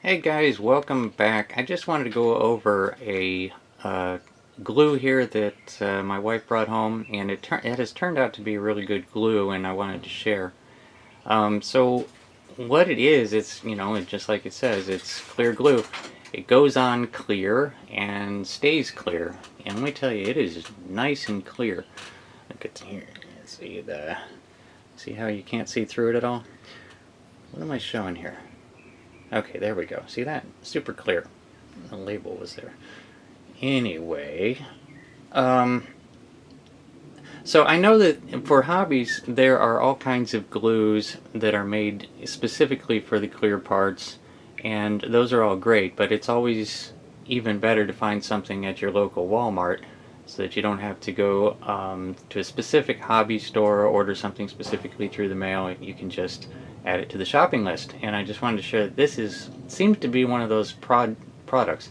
Hey guys, welcome back. I just wanted to go over a glue here that my wife brought home, and it has turned out to be a really good glue, and I wanted to share. So what it is, it's just like it says, it's clear glue. It goes on clear and stays clear, and let me tell you, it is nice and clear. Look at here. See how you can't see through it at all? What am I showing here? Okay, there we go. See that? Super clear. The label was there. Anyway, so I know that for hobbies there are all kinds of glues that are made specifically for the clear parts, and those are all great, but it's always even better to find something at your local Walmart so that you don't have to go to a specific hobby store or order something specifically through the mail. You can just add it to the shopping list. And I just wanted to share that this seems to be one of those products.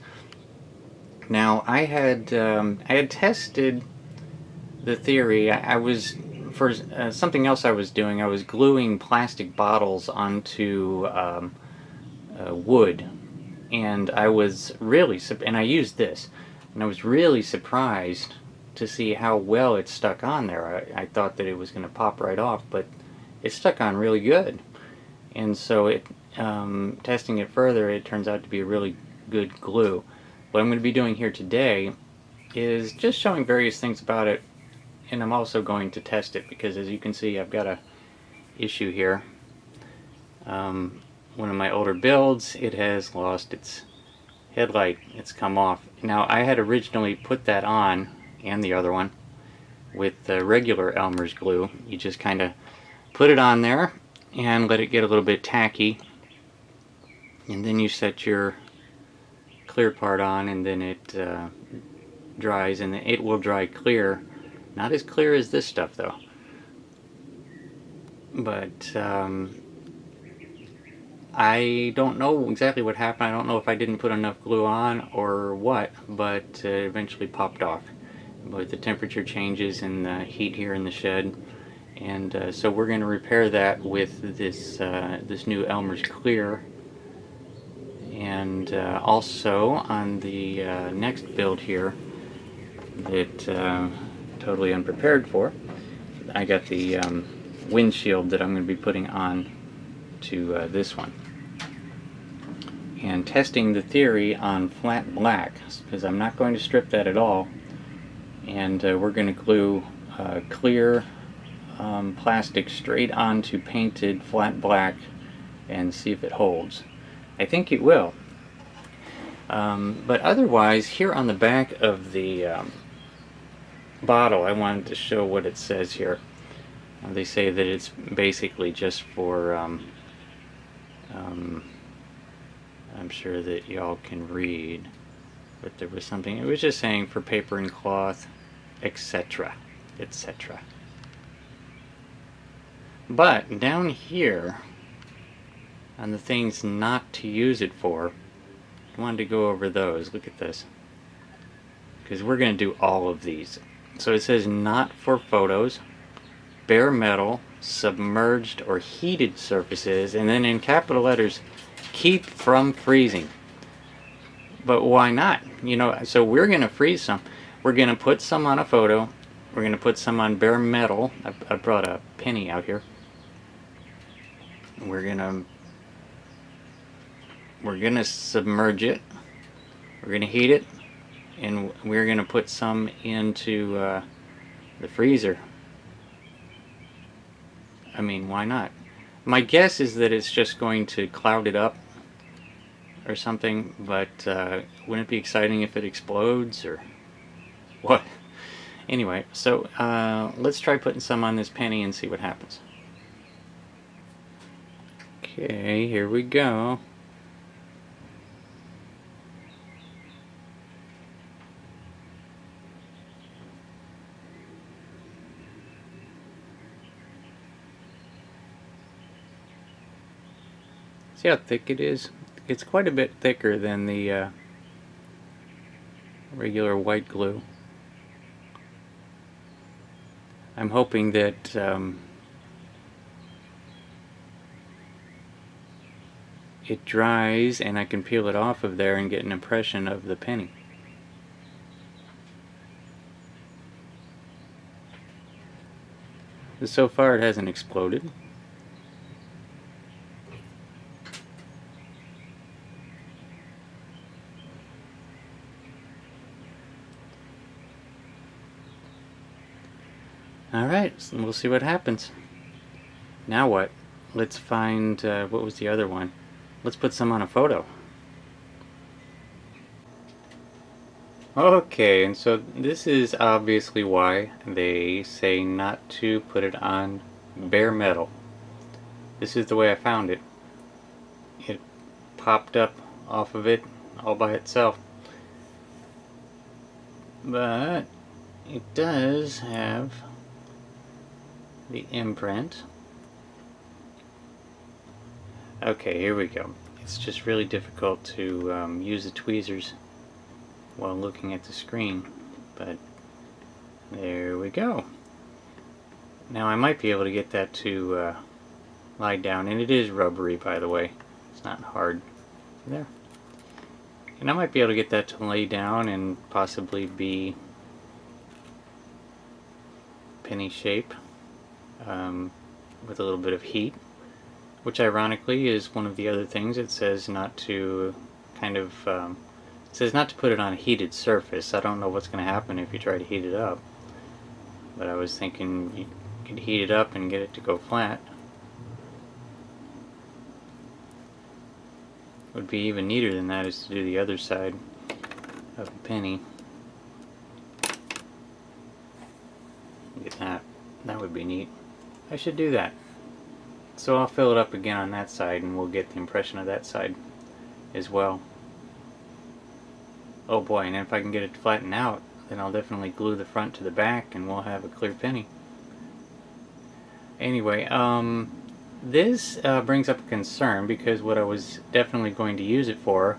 Now I had tested the theory. I was for something else I was doing. I was gluing plastic bottles onto wood, and I used this, and I was really surprised to see how well it stuck on there. I thought that it was going to pop right off, but it stuck on really good. And so testing it further, it turns out to be a really good glue. What I'm going to be doing here today is just showing various things about it, and I'm also going to test it because, as you can see, I've got a issue here. One of my older builds, it has lost its headlight. It's come off. Now, I had originally put that on, and the other one, with regular Elmer's glue. You just kind of put it on there and let it get a little bit tacky, and then you set your clear part on, and then it dries, and it will dry clear. Not as clear as this stuff though, but I don't know exactly what happened. I don't know if I didn't put enough glue on or what, but it eventually popped off with the temperature changes and the heat here in the shed. And so we're going to repair that with this new Elmer's Clear. And also on the next build here that totally unprepared for, I got the windshield that I'm going to be putting on to this one. And testing the theory on flat black, because I'm not going to strip that at all. And we're going to glue clear plastic straight onto painted flat black and see if it holds. I think it will. But otherwise, here on the back of the bottle, I wanted to show what it says here. They say that it's basically just for, I'm sure that y'all can read, but there was something, it was just saying for paper and cloth, etc., etc. But down here, on the things not to use it for, I wanted to go over those. Look at this, because we're going to do all of these. So it says not for photos, bare metal, submerged or heated surfaces, and then in capital letters, keep from freezing. But why not? So we're going to freeze some. We're going to put some on a photo. We're going to put some on bare metal. I brought a penny out here. We're gonna submerge it. We're gonna heat it, and we're gonna put some into the freezer. I mean, why not? My guess is that it's just going to cloud it up or something, but wouldn't it be exciting if it explodes or what? Anyway, so let's try putting some on this penny and see what happens. Okay, here we go. See how thick it is? It's quite a bit thicker than the regular white glue. I'm hoping that it dries and I can peel it off of there and get an impression of the penny. So far it hasn't exploded. Alright, so we'll see what happens. Now what? Let's find, what was the other one? Let's put some on a photo. Okay, and so this is obviously why they say not to put it on bare metal. This is the way I found it. It popped up off of it all by itself. But it does have the imprint. Okay, here we go. It's just really difficult to use the tweezers while looking at the screen, but there we go. Now I might be able to get that to lie down, and it is rubbery, by the way. It's not hard. There. And I might be able to get that to lay down and possibly be penny shape with a little bit of heat, which ironically is one of the other things it says not to kind of it says not to put it on a heated surface. I don't know what's going to happen if you try to heat it up, but I was thinking you could heat it up and get it to go flat. Would be even neater than that is to do the other side of a penny. Get that. That would be neat. I should do that. So I'll fill it up again on that side and we'll get the impression of that side as well. Oh boy, and if I can get it to flatten out, then I'll definitely glue the front to the back and we'll have a clear penny. Anyway, this brings up a concern because what I was definitely going to use it for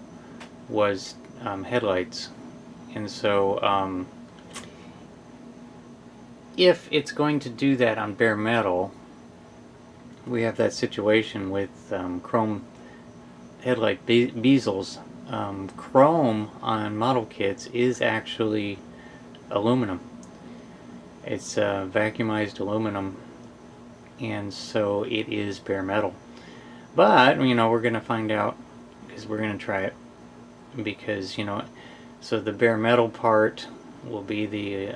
was headlights. And so if it's going to do that on bare metal, we have that situation with chrome headlight bezels. Chrome on model kits is actually aluminum. It's vacuumized aluminum, and so it is bare metal. But you know, we're going to find out because we're going to try it, because you know, so the bare metal part will be the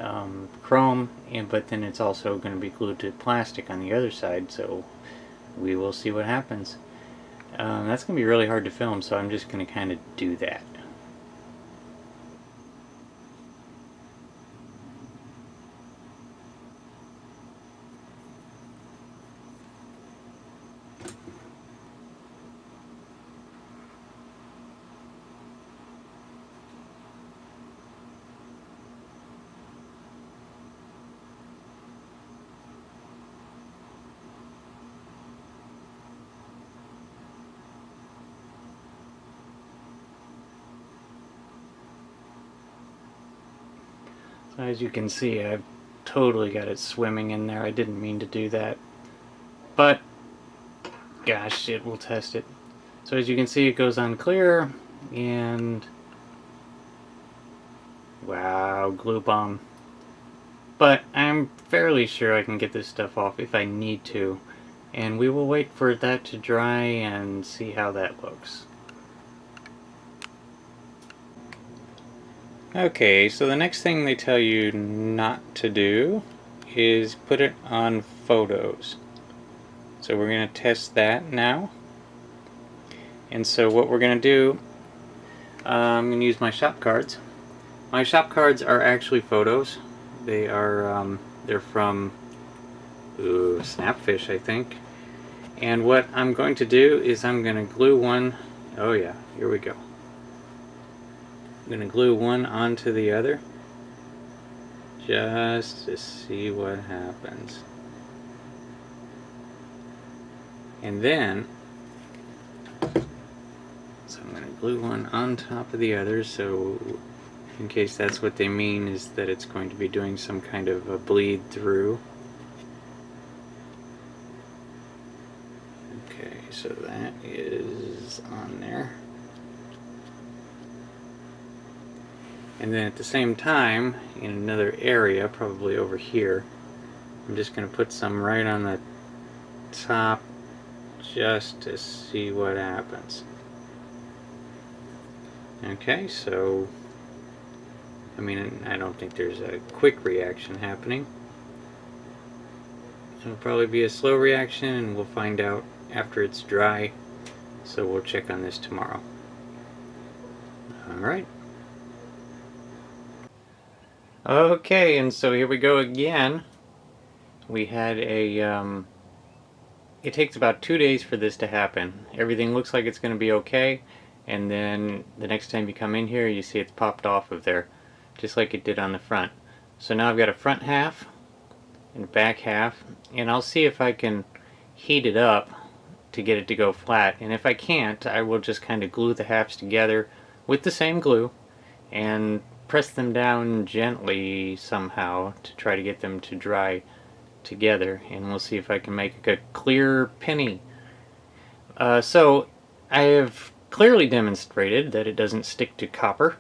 chrome, but then it's also going to be glued to plastic on the other side, so we will see what happens. That's going to be really hard to film, so I'm just going to kind of do that. So as you can see, I've totally got it swimming in there. I didn't mean to do that, but gosh, it will test it. So as you can see, it goes on clear, and wow, glue bomb. But I'm fairly sure I can get this stuff off if I need to, and we will wait for that to dry and see how that looks. Okay, so the next thing they tell you not to do is put it on photos. So we're going to test that now. And so what we're going to do, I'm going to use my shop cards. My shop cards are actually photos. They are, they're from Snapfish, I think. And what I'm going to do is I'm going to glue one, oh yeah, here we go. I'm going to glue one onto the other just to see what happens. And then, so I'm going to glue one on top of the other, so in case that's what they mean, is that it's going to be doing some kind of a bleed through. Okay, so that is this on there. And then at the same time, in another area, probably over here, I'm just going to put some right on the top just to see what happens. Okay, so I mean, I don't think there's a quick reaction happening. It'll probably be a slow reaction, and we'll find out after it's dry, so we'll check on this tomorrow. Alright. Okay, and so here we go again. We had a, it takes about 2 days for this to happen. Everything looks like it's going to be okay, and then the next time you come in here, you see it's popped off of there, just like it did on the front. So now I've got a front half and back half, and I'll see if I can heat it up to get it to go flat, and if I can't, I will just kind of glue the halves together with the same glue and press them down gently somehow to try to get them to dry together, and we'll see if I can make a clear penny. So I have clearly demonstrated that it doesn't stick to copper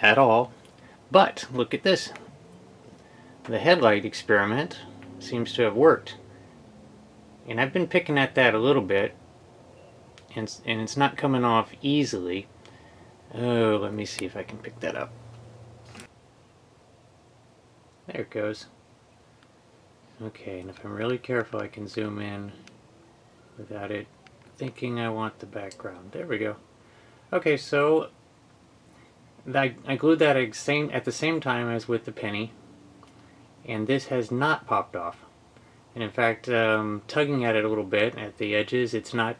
at all, but look at this. The headlight experiment seems to have worked, and I've been picking at that a little bit, and it's not coming off easily. Oh, let me see if I can pick that up. There it goes. Okay, and if I'm really careful, I can zoom in without it thinking I want the background. There we go. Okay, so I glued that at the same time as with the penny, and this has not popped off. And in fact, tugging at it a little bit at the edges, it's not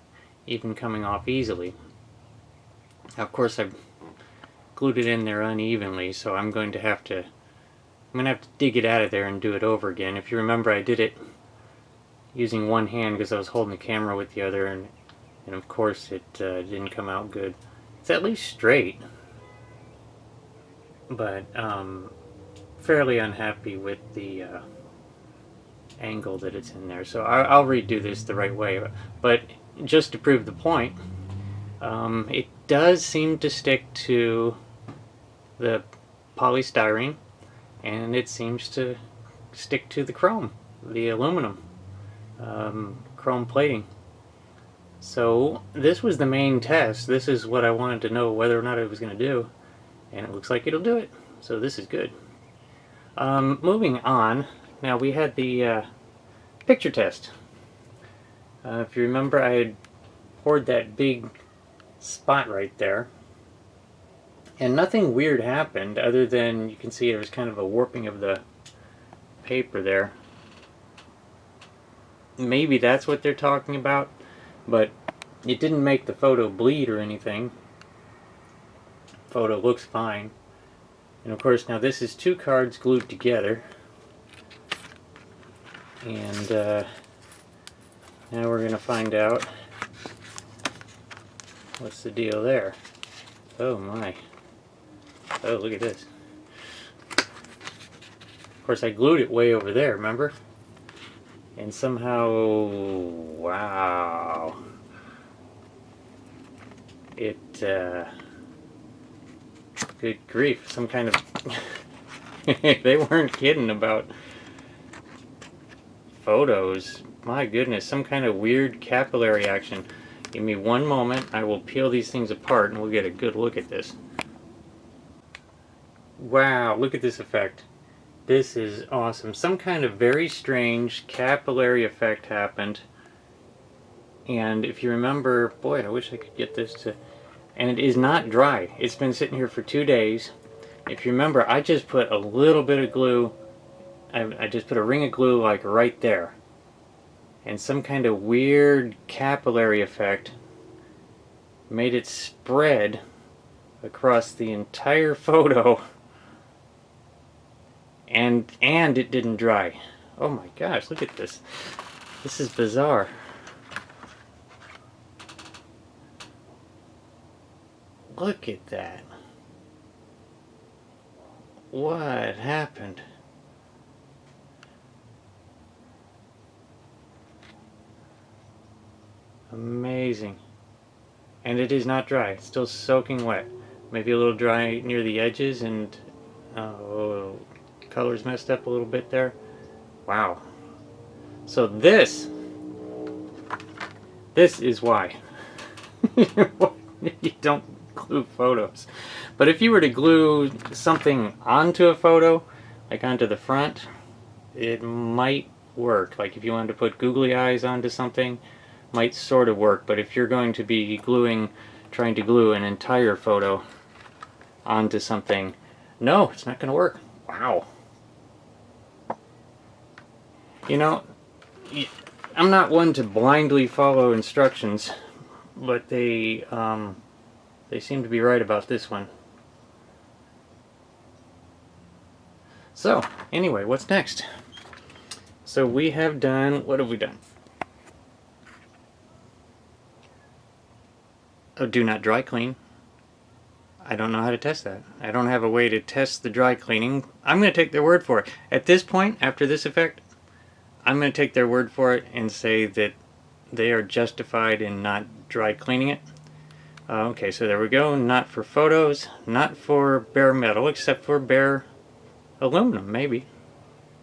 even coming off easily. Now, of course, I've glued it in there unevenly, so I'm going to have to dig it out of there and do it over again. If you remember, I did it using one hand because I was holding the camera with the other, and of course it didn't come out good. It's at least straight, but fairly unhappy with the angle that it's in there. So I'll redo this the right way, but just to prove the point, it does seem to stick to the polystyrene, and it seems to stick to the chrome, the aluminum chrome plating. So this was the main test. This is what I wanted to know whether or not it was going to do, and it looks like it'll do it. So this is good. Moving on, now we had the picture test. If you remember, I had poured that big spot right there, and nothing weird happened other than you can see there was kind of a warping of the paper there. Maybe that's what they're talking about, but it didn't make the photo bleed or anything. Photo looks fine. And of course, now this is two cards glued together, and now we're going to find out what's the deal there. Oh my. Oh, look at this. Of course, I glued it way over there, remember? And somehow, wow. It, good grief, some kind of, they weren't kidding about photos. My goodness, some kind of weird capillary action. Give me one moment, I will peel these things apart and we'll get a good look at this. Wow, look at this effect. This is awesome. Some kind of very strange capillary effect happened. And if you remember, boy, I wish I could get this to, and it is not dry. It's been sitting here for 2 days. If you remember, I just put a little bit of glue, I just put a ring of glue like right there. And some kind of weird capillary effect made it spread across the entire photo. And it didn't dry. Oh my gosh, look at this. This is bizarre. Look at that. What happened? Amazing. And it is not dry. It's still soaking wet. Maybe a little dry near the edges, and color's messed up a little bit there. Wow. So this is why you don't glue photos. But if you were to glue something onto a photo, like onto the front, it might work. Like if you wanted to put googly eyes onto something, might sort of work. But if you're going to be trying to glue an entire photo onto something, no, it's not going to work. Wow. You know, I'm not one to blindly follow instructions, but they seem to be right about this one. So, anyway, what's next? So we have done, what have we done? Oh, do not dry clean. I don't know how to test that. I don't have a way to test the dry cleaning. I'm going to take their word for it. At this point, after this effect, I'm going to take their word for it and say that they are justified in not dry cleaning it. Okay, so there we go. Not for photos, not for bare metal, except for bare aluminum, maybe.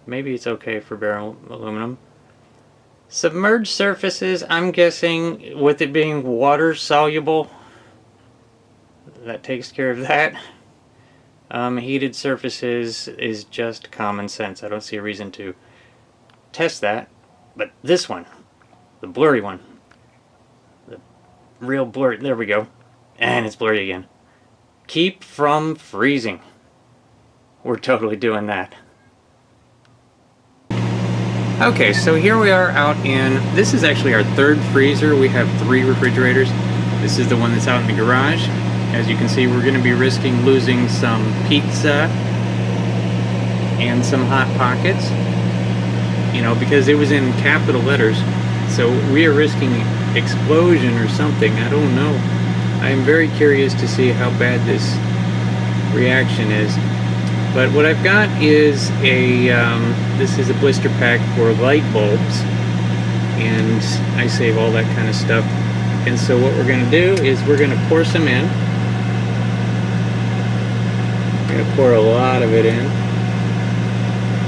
Maybe it's okay for bare aluminum. Submerged surfaces, I'm guessing, with it being water soluble, that takes care of that. Heated surfaces is just common sense. I don't see a reason to test that. But this one, the blurry one, the real blurry, there we go. And it's blurry again. Keep from freezing. We're totally doing that. Okay, so here we are out in, this is actually our third freezer. We have 3 refrigerators. This is the one that's out in the garage. As you can see, we're going to be risking losing some pizza and some Hot Pockets, you know, because it was in capital letters. So we are risking explosion or something. I don't know. I am very curious to see how bad this reaction is. But what I've got is this is a blister pack for light bulbs, and I save all that kind of stuff. And so what we're going to do is we're going to pour some in. We're going to pour a lot of it in,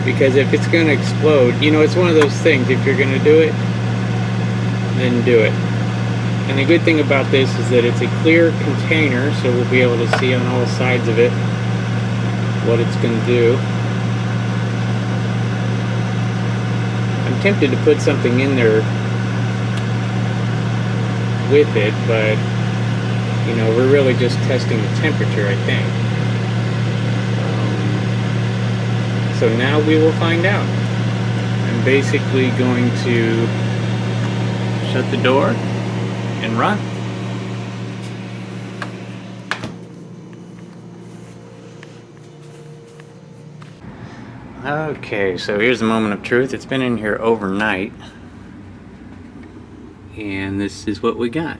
because if it's going to explode, you know, it's one of those things, if you're going to do it, then do it. And the good thing about this is that it's a clear container, so we'll be able to see on all sides of it what it's going to do. I'm tempted to put something in there with it, but you know, we're really just testing the temperature, I think. So now we will find out. I'm basically going to shut the door and run. Okay, so here's the moment of truth. It's been in here overnight, and this is what we got.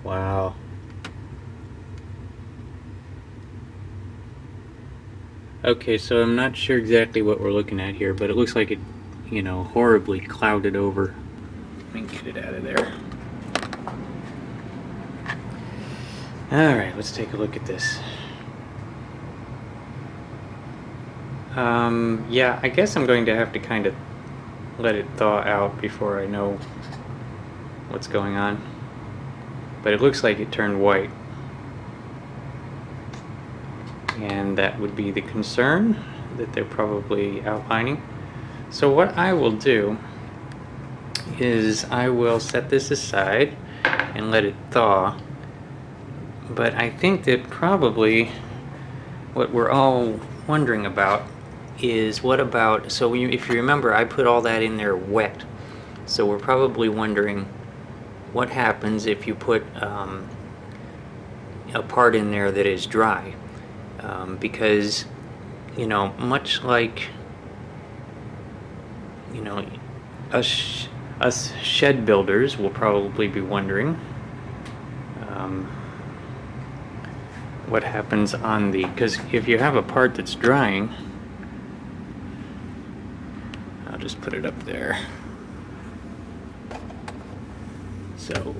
Wow. Okay, so I'm not sure exactly what we're looking at here, but it looks like it, you know, horribly clouded over. Let me get it out of there. Alright, let's take a look at this. Yeah, I guess I'm going to have to kind of let it thaw out before I know what's going on. But it looks like it turned white. And that would be the concern that they're probably outlining. So what I will do is I will set this aside and let it thaw. But I think that probably what we're all wondering about is what about, so if you remember, I put all that in there wet. So we're probably wondering what happens if you put a part in there that is dry. Because, you know, much like, you know, us shed builders will probably be wondering what happens on the, because if you have a part that's drying, I'll just put it up there. So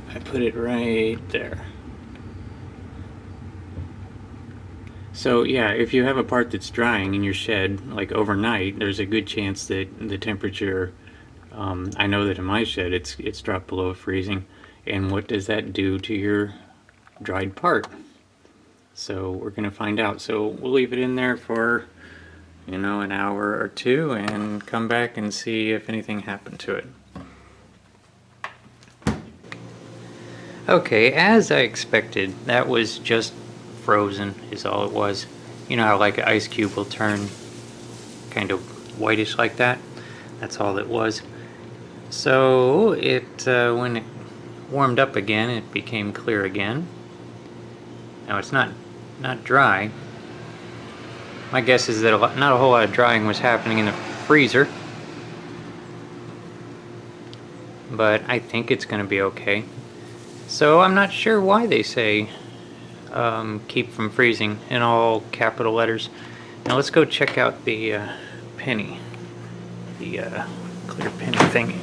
I put it right there. So yeah, if you have a part that's drying in your shed, like overnight, there's a good chance that the temperature, I know that in my shed it's dropped below freezing. And what does that do to your dried part? So we're going to find out. So we'll leave it in there for, an hour or two and come back and see if anything happened to it. Okay, as I expected, that was just frozen is all it was. You know how like an ice cube will turn kind of whitish like that? That's all it was. So it when it warmed up again, it became clear again. Now it's not dry. My guess is that not a whole lot of drying was happening in the freezer, but I think it's going to be okay. So I'm not sure why they say keep from freezing in all capital letters. Now let's go check out the penny, the clear penny thing.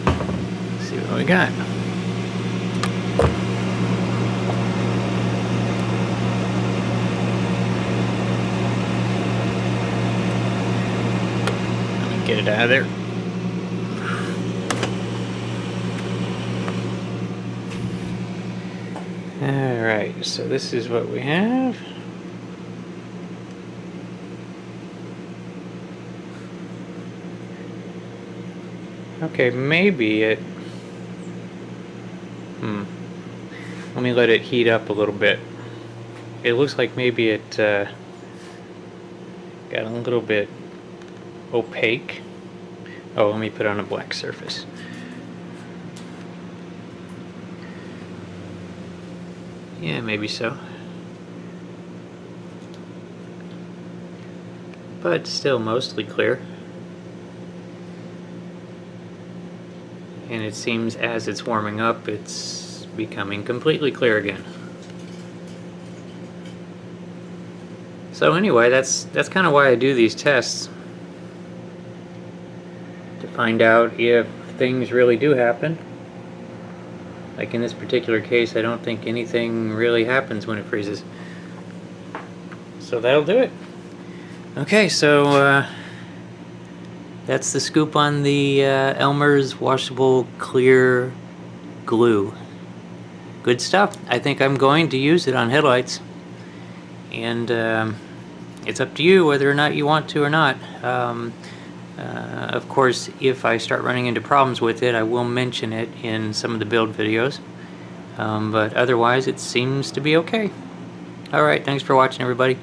Let's see what we got. Let me get it out of there. Alright, so this is what we have. Okay, maybe it... Let me let it heat up a little bit. It looks like maybe it got a little bit opaque. Oh, let me put it on a black surface. Yeah, maybe so. But still mostly clear. And it seems as it's warming up, it's becoming completely clear again. So anyway, that's kind of why I do these tests. To find out if things really do happen. Like in this particular case, I don't think anything really happens when it freezes. So that'll do it. Okay, so that's the scoop on the Elmer's washable clear glue. Good stuff. I think I'm going to use it on headlights. And it's up to you whether or not you want to or not. Of course, if I start running into problems with it, I will mention it in some of the build videos. But otherwise, it seems to be okay. Alright, thanks for watching, everybody.